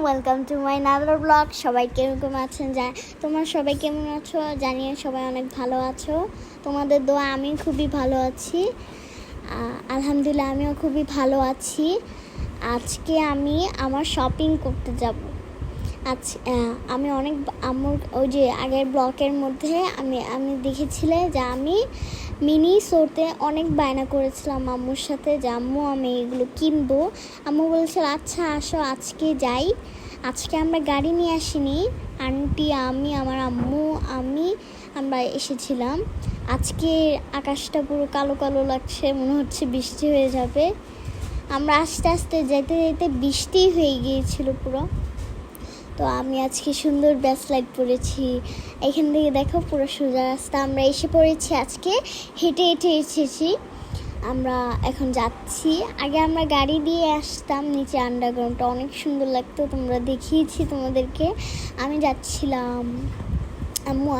Welcome to my another blog. সবাই কেমন আছেন? তোমরা সবাই কেমন আছো? জানিয়ে সবাই অনেক ভালো আছো। তোমাদের দোয়া আমি খুবই ভালো আছি। আলহামদুলিল্লাহ আমিও খুবই ভালো আছি। আজকে আমি আমার শপিং করতে যাব। আমি অনেক ওই যে আগের ব্লগের মধ্যে আমি দেখেছিলে যে আমি মিনি শোতে অনেক বায়না করেছিলাম আম্মুর সাথে যে আম্মু আমি এগুলো কিনবো। আম্মু বলেছিল আচ্ছা আসো আজকে যাই। আজকে আমরা গাড়ি নিয়ে আসিনি, আন্টি আমি আমার আম্মু আমরা এসেছিলাম। আজকে আকাশটা পুরো কালো কালো লাগছে, মনে হচ্ছে বৃষ্টি হয়ে যাবে। আমরা আস্তে আস্তে যেতে যেতে বৃষ্টি হয়ে গিয়েছিল পুরো। তো আমি আজকে সুন্দর ব্রেসলেট পরেছি। এখান থেকে দেখো পুরো সোজা রাস্তা। আমরা এসে পড়েছি, আজকে হেঁটে হেঁটে এসেছি। আমরা এখন যাচ্ছি। আগে আমরা গাড়ি দিয়ে আসতাম নিচে, আন্ডারগ্রাউন্ডটা অনেক সুন্দর লাগতো, তোমরা দেখিয়েছি তোমাদেরকে। আমি যাচ্ছিলাম, আম্মু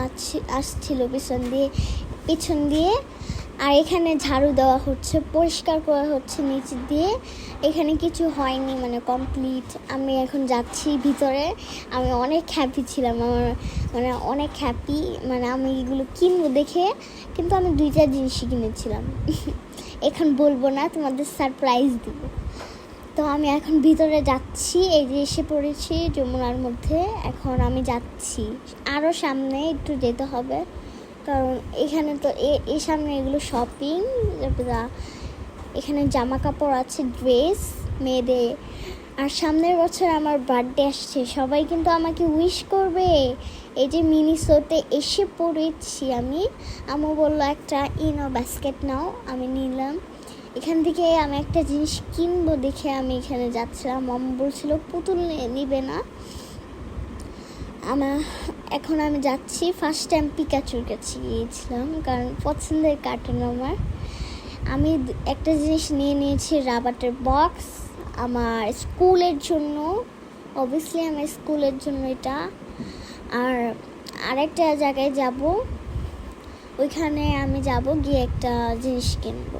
আসছিল পিছন দিয়ে। আর এখানে ঝাড়ু দেওয়া হচ্ছে, পরিষ্কার করা হচ্ছে নিচ দিয়ে। এখানে কিছু হয়নি, মানে কমপ্লিট। আমি এখন যাচ্ছি ভিতরে। আমি অনেক হ্যাপি ছিলাম, অনেক হ্যাপি, আমি এগুলো কিনবো দেখে। কিন্তু আমি 2টা জিনিসই কিনেছিলাম। এখন বলবো না, তোমাদের সারপ্রাইজ দিব। তো আমি এখন ভিতরে যাচ্ছি। এই যে এসে পড়েছি যমুনার মধ্যে। এখন আমি যাচ্ছি, আরও সামনে একটু যেতে হবে, কারণ এখানে তো এই সামনে এগুলো শপিং। এখানে জামা কাপড় আছে, ড্রেস মেয়েদের। আর সামনের বছর আমার বার্থডে আসছে, সবাই কিন্তু আমাকে উইশ করবে। এই যে মিনি শোতে এসে পড়েছি আমি। আম্মু বললো একটা বাস্কেট নাও, আমি নিলাম। এখান থেকে আমি একটা জিনিস কিনবো দেখে আমি এখানে যাচ্ছিলাম। আম্মু বলছিল পুতুল নিবে না। এখন আমি যাচ্ছি। ফার্স্ট টাইম পিকাচুর কাছে গিয়েছিলাম, কারণ পছন্দের কার্টুন আমার। আমি একটা জিনিস নিয়ে নিয়েছি, রাবারের বক্স আমার স্কুলের জন্য। অবভিয়াসলি আমার স্কুলের জন্য এটা। আর আরেকটা জায়গায় যাব, ওইখানে আমি যাব, গিয়ে একটা জিনিস কিনবো,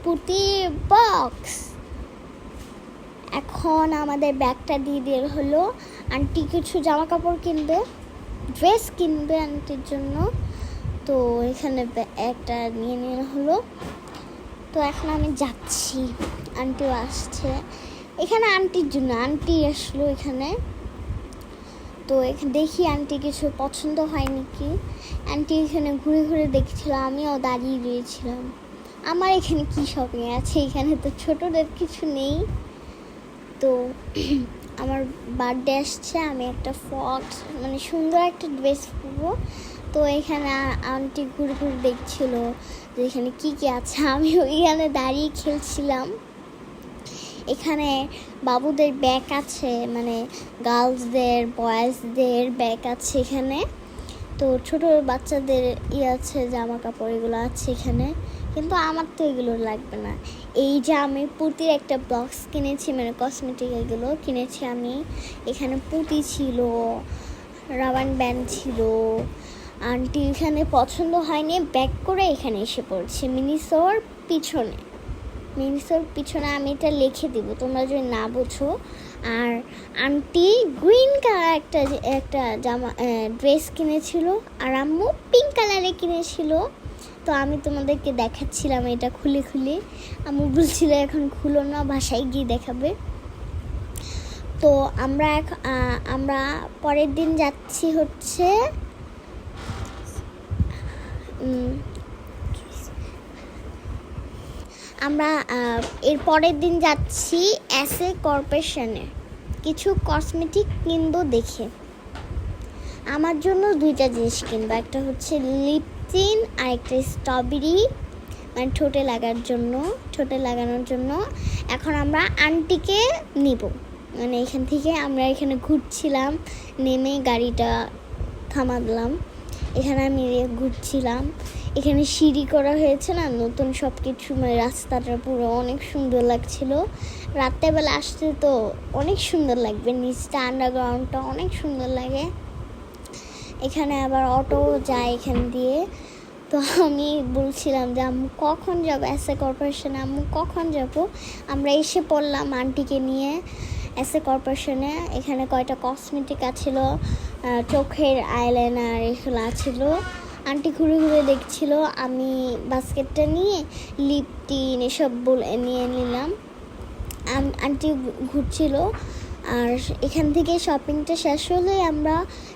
পুঁতি বক্স। এখন আমাদের ব্যাগটা দিয়ে হলো। আন্টি কিছু জামা কাপড় কিনবে, ড্রেস কিনবে আন্টির জন্য। তো এখানে একটা নিয়ে হলো। তো এখন আমি যাচ্ছি, আন্টিও আসছে এখানে আন্টির জন্য। আন্টি আসলো এখানে। তো দেখি আন্টি কিছু পছন্দ হয় নাকি। আন্টি এখানে ঘুরে ঘুরে দেখছিল, আমিও দাঁড়িয়ে রয়েছিলাম। আমার এখানে কি শপিং আছে, এখানে তো ছোটদের কিছু নেই। তো আমার বার্থডে আসছে, আমি একটা সুন্দর একটা ড্রেস পরবো। তো এখানে আন্টি ঘুরে ঘুরে দেখছিল যে এখানে কি আছে। আমি ওইখানে দাঁড়িয়ে খেলছিলাম। এখানে বাবুদের ব্যাগ আছে, গার্লসদের বয়েজদের ব্যাগ আছে এখানে। তো ছোট বাচ্চাদের আছে, জামা কাপড় এগুলো আছে এখানে। কিন্তু আমার তো এগুলো লাগবে না। এই যে আমি পুঁতির একটা বক্স কিনেছি, কসমেটিক এগুলো কিনেছি আমি। এখানে পুঁতি ছিল, রাবার ব্যান্ড ছিল। আন্টি এখানে পছন্দ হয়নি, ব্যাক করে এখানে এসে পড়ছে মিনিসোর পিছনে। আমি এটা লিখে দিব তোমরা যদি না বোঝো। আর আন্টি গ্রিন কালার একটা ড্রেস কিনেছিল, আর আম্মু পিঙ্ক কালারে কিনেছিল। তো আমি তোমাদেরকে দেখাচ্ছিলাম এটা খুলে খুলে। আম্মু বলছিল এখন খুলো না, বাসায় গিয়ে দেখাবে। তো আমরা পরের দিন যাচ্ছি হচ্ছে আমরা এর পরের দিন যাচ্ছি এসএ কর্পোরেশনে কিছু কসমেটিক কিনবো দেখে। আমার জন্য 2টা জিনিস কিনবো, একটা হচ্ছে লিপটিন আর একটা স্ট্রবেরি, ঠোঁটে লাগানোর জন্য। এখন আমরা আন্টিকে নিব, এখান থেকে আমরা এখানে ঘুরছিলাম, নেমে গাড়িটা থামালাম। এখানে আমি ঘুরছিলাম। এখানে সিঁড়ি করা হয়েছে না, নতুন সব কিছু, রাস্তাটা পুরো অনেক সুন্দর লাগছিল। রাত্রেবেলা আসতে তো অনেক সুন্দর লাগবে, নিচটা আন্ডারগ্রাউন্ডটা অনেক সুন্দর লাগে। এখানে আবার অটো যায় এখান দিয়ে। তো আমি বলছিলাম যে আম্মু কখন যাবো এসএ কর্পোরেশনে, আম্মু কখন যাবো। আমরা এসে পড়লাম আন্টিকে নিয়ে। এসএ কর্পোরেশনে। এখানে কয়টা কসমেটিক আছিল, চোখের আইলাইনার এগুলো আছিল। আন্টি ঘুরে ঘুরে দেখছিল, আমি বাস্কেটটা নিয়ে লিপ টিন এসব নিয়ে নিলাম। আন্টি ঘুরছিল। আর এখান থেকে শপিংটা শেষ হলে আমরা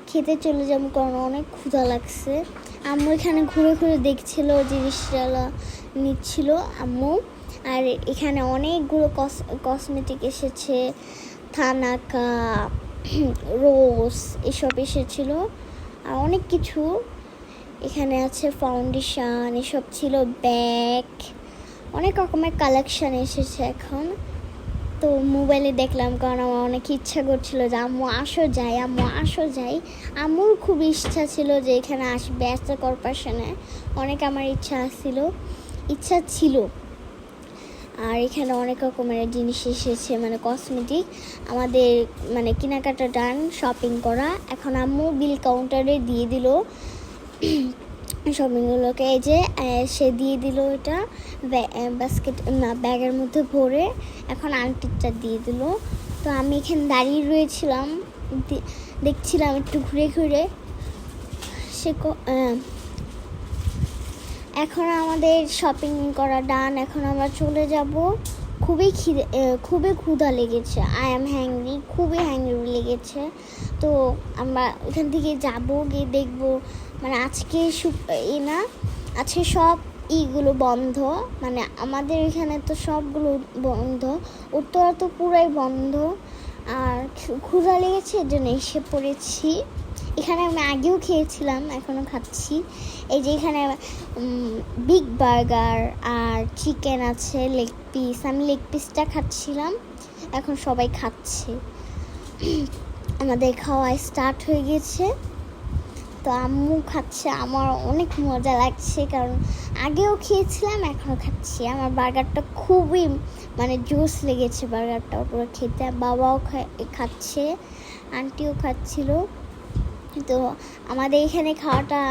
খেতে চলে যাবো, কারণ অনেক ক্ষুধা লাগছে। আম্মু এখানে ঘুরে ঘুরে দেখছিল, জিনিসগুলো নিচ্ছিল আম্মু। আর এখানে অনেকগুলো কসমেটিক এসেছে, থানাকা, রোজ এসব এসেছিল। আর অনেক কিছু এখানে আছে, ফাউন্ডেশন এসব ছিল, ব্যাগ, অনেক রকমের কালেকশন এসেছে এখন। তো মোবাইলে দেখলাম, কারণ আমার অনেক ইচ্ছা করছিল যে আম্মু আসো যাই, আম্মু আসো যাই। আম্মুর খুব ইচ্ছা ছিল যে এখানে আসবে এসএ কর্পোরেশনে, অনেক আমার ইচ্ছা ছিল। আর এখানে অনেক রকমের জিনিস এসেছে, মানে কসমেটিক। আমাদের মানে কেনাকাটা ডান, শপিং করা। এখন আম্মু বিল কাউন্টারে দিয়ে দিল শপিংগুলোকে। এই যে সে দিয়ে দিল, এটা বাস্কেট না ব্যাগের মধ্যে ভরে। এখন আন্টিটা দিয়ে দিল। তো আমি এখানে দাঁড়িয়ে রয়েছিলাম, দেখছিলাম একটু ঘুরে ঘুরে। এখন আমাদের শপিং করা ডান, এখন আমরা চলে যাব। খুবই ক্ষুধা লেগেছে, আই অ্যাম হ্যাংরি, খুবই হ্যাংরি লেগেছে। তো আমরা এখান থেকে যাব, গিয়ে দেখবো, মানে আজকে আজকে সব ইগুলো বন্ধ, মানে আমাদের এখানে তো সবগুলো বন্ধ, উত্তরা তো পুরাই বন্ধ। আর ক্ষুধা লেগেছে, এর জন্য এসে পড়েছি। এখানে আমি আগেও খেয়েছিলাম, এখনও খাচ্ছি। এই যে এখানে বিগ বার্গার আর চিকেন আছে, লেগ পিস। আমি লেগ পিসটা খাচ্ছিলাম, এখন সবাই খাচ্ছে। আমাদের খাওয়া স্টার্ট হয়ে গেছে। তো আম্মু খাচ্ছে, আমার অনেক মজা লাগছে, কারণ আগেও খেয়েছিলাম, এখনও খাচ্ছি। আমার বার্গারটা খুবই মানে জুস লেগেছে, বার্গারটা পুরো খেতে। বাবাও খাচ্ছে, আন্টিও খাচ্ছিল। তো আমাদের এখানে খাওয়াটা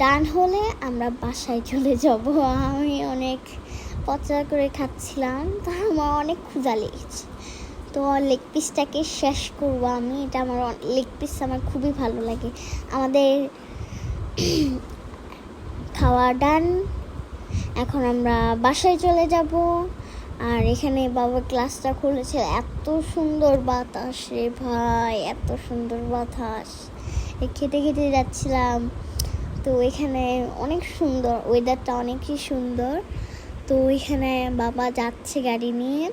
ডান হলে আমরা বাসায় চলে যাব। আমি অনেক পচা করে খাচ্ছিলাম, তো আমার অনেক ক্ষুধা লেগেছে। তো লেগ পিসটাকে শেষ করবো আমি, এটা আমার লেগ পিস আমার খুবই ভালো লাগে। আমাদের খাওয়া ডান, এখন আমরা বাসায় চলে যাব। আর এখানে বাবা ক্লাসটা খুলেছে, এত সুন্দর বাতাস রে ভাই, এত সুন্দর বাতাস। খেতে খেতে যাচ্ছিলাম, তো এখানে অনেক সুন্দর, ওয়েদারটা অনেকই সুন্দর। তো এখানে বাবা যাচ্ছে গাড়ি নিয়ে,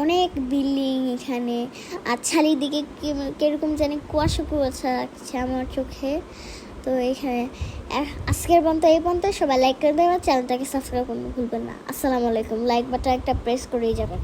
অনেক বিল্ডিং এখানে। আর চারিদিকে কিরকম জানি কুয়াশা কুয়াশা লাগছে আমার চোখে। তো এখানে আজকের পর্যন্ত এই পর্যন্ত। সবাই লাইক করে দেবেন, চ্যানেলটাকে সাবস্ক্রাইব করতে ভুলবেন না। আসসালামু আলাইকুম। লাইক বাটন একটা প্রেস করেই যাবেন।